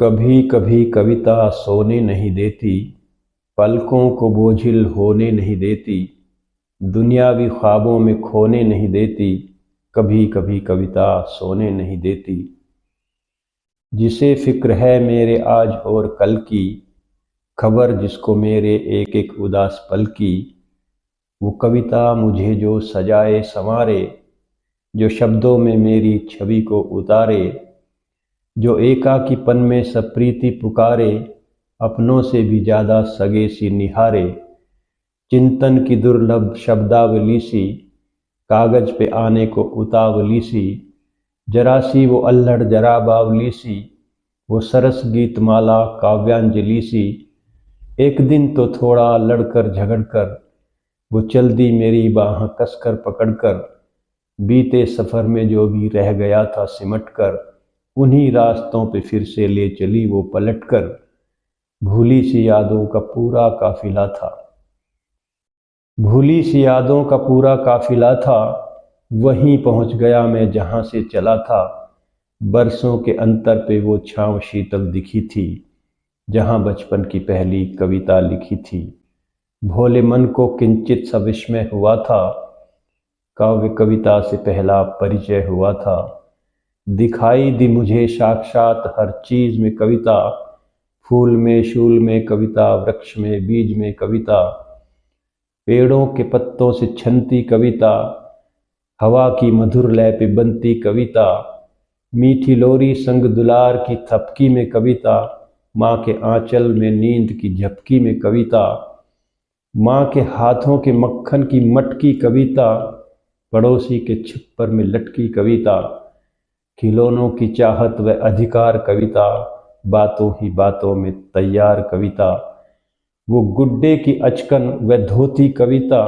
कभी कभी कविता सोने नहीं देती, पलकों को बोझिल होने नहीं देती, दुनियावी ख्वाबों में खोने नहीं देती। कभी कभी कविता सोने नहीं देती। जिसे फिक्र है मेरे आज और कल की, खबर जिसको मेरे एक एक उदास पल की, वो कविता मुझे जो सजाए संवारे, जो शब्दों में मेरी छवि को उतारे, जो एकाकीपन में सप्रीति पुकारे, अपनों से भी ज़्यादा सगे सी निहारे। चिंतन की दुर्लभ शब्दावली सी, कागज पे आने को उतावली सी, जरा सी वो अल्हड़ जरा बावली सी, वो सरस गीत माला काव्यांजलि सी। एक दिन तो थोड़ा लड़कर झगड़कर, वो चल दी मेरी बाह कसकर पकड़कर। बीते सफ़र में जो भी रह गया था सिमट कर, उन्हीं रास्तों पे फिर से ले चली वो पलट कर। भूली सी यादों का पूरा काफिला था, भूली सी यादों का पूरा काफिला था, वहीं पहुंच गया मैं जहां से चला था। बरसों के अंतर पे वो छांव शीतल दिखी थी, जहां बचपन की पहली कविता लिखी थी। भोले मन को किंचित सा विस्मय हुआ था, काव्य कविता से पहला परिचय हुआ था। दिखाई दी मुझे साक्षात हर चीज में कविता, फूल में शूल में कविता, वृक्ष में बीज में कविता, पेड़ों के पत्तों से छनती कविता, हवा की मधुर लय पे बनती कविता, मीठी लोरी संग दुलार की थपकी में कविता, माँ के आंचल में नींद की झपकी में कविता, माँ के हाथों के मक्खन की मटकी कविता, पड़ोसी के छप्पर में लटकी कविता, खिलौनों की चाहत व अधिकार कविता, बातों ही बातों में तैयार कविता, वो गुड्डे की अचकन व धोती कविता,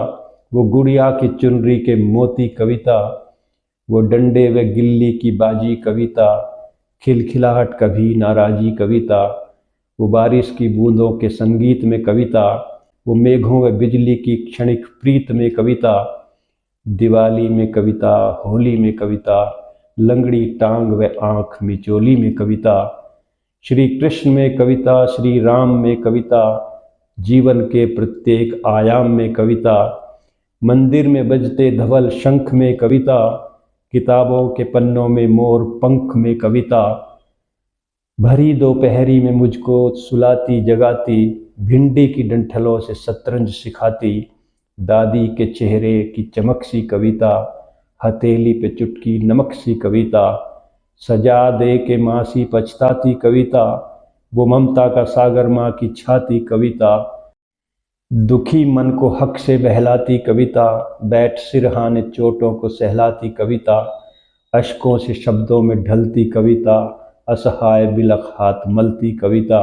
वो गुड़िया की चुनरी के मोती कविता, वो डंडे व गिल्ली की बाजी कविता, खिलखिलाहट कभी नाराजी कविता, वो बारिश की बूंदों के संगीत में कविता, वो मेघों व बिजली की क्षणिक प्रीत में कविता, दिवाली में कविता, होली में कविता, लंगड़ी टांग व आंख मिचोली में कविता, श्री कृष्ण में कविता, श्री राम में कविता, जीवन के प्रत्येक आयाम में कविता, मंदिर में बजते धवल शंख में कविता, किताबों के पन्नों में मोर पंख में कविता, भरी दोपहरी में मुझको सुलाती जगाती, भिंडी की डंठलों से शतरंज सिखाती, दादी के चेहरे की चमक सी कविता, हथेली पे चुटकी नमक सी कविता, सजा दे के माँ सी पछताती कविता, वो ममता का सागर माँ की छाती कविता, दुखी मन को हक से बहलाती कविता, बैठ सिरहाने चोटों को सहलाती कविता, अश्कों से शब्दों में ढलती कविता, असहाय बिलख हाथ मलती कविता,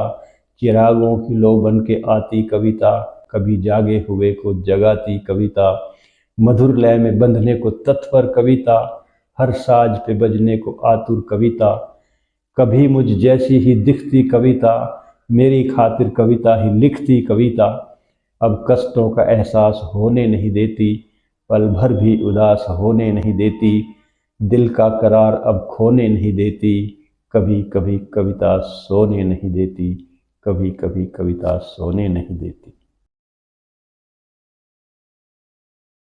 चिरागों की लो बन के आती कविता, कभी जागे हुए को जगाती कविता, मधुर लय में बंधने को तत्पर कविता, हर साज पे बजने को आतुर कविता, कभी मुझ जैसी ही दिखती कविता, मेरी खातिर कविता ही लिखती कविता, अब कष्टों का एहसास होने नहीं देती, पल भर भी उदास होने नहीं देती, दिल का करार अब खोने नहीं देती, कभी कभी कविता सोने नहीं देती, कभी कभी कविता सोने नहीं देती।